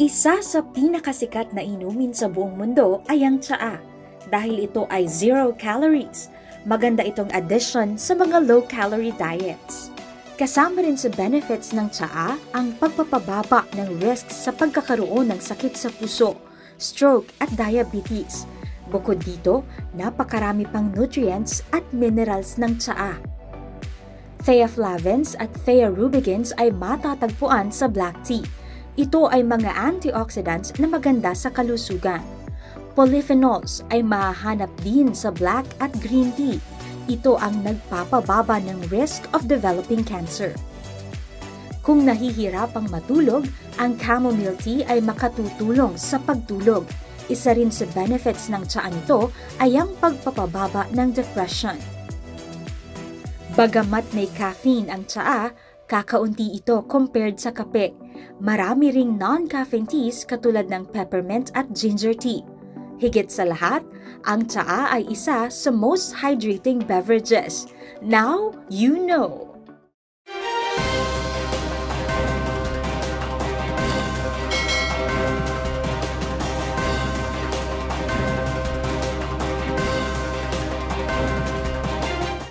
Isa sa pinakasikat na inumin sa buong mundo ay ang tsaa. Dahil ito ay 0 calories, maganda itong addition sa mga low-calorie diets. Kasama rin sa benefits ng tsaa ang pagpapababa ng risk sa pagkakaroon ng sakit sa puso, stroke at diabetes. Bukod dito, napakarami pang nutrients at minerals ng tsaa. Theaflavins at thearubicins ay matatagpuan sa black tea. Ito ay mga antioxidants na maganda sa kalusugan. Polyphenols ay mahahanap din sa black at green tea. Ito ang nagpapababa ng risk of developing cancer. Kung nahihirapang matulog, ang chamomile tea ay makatutulong sa pagtulog. Isa rin sa benefits ng tsaa nito ay ang pagpapababa ng depression. Bagamat may caffeine ang tsaa, kakaunti ito compared sa kape. Marami ring non-caffeine teas katulad ng peppermint at ginger tea. Higit sa lahat, ang tsaa ay isa sa most hydrating beverages. Now, you know!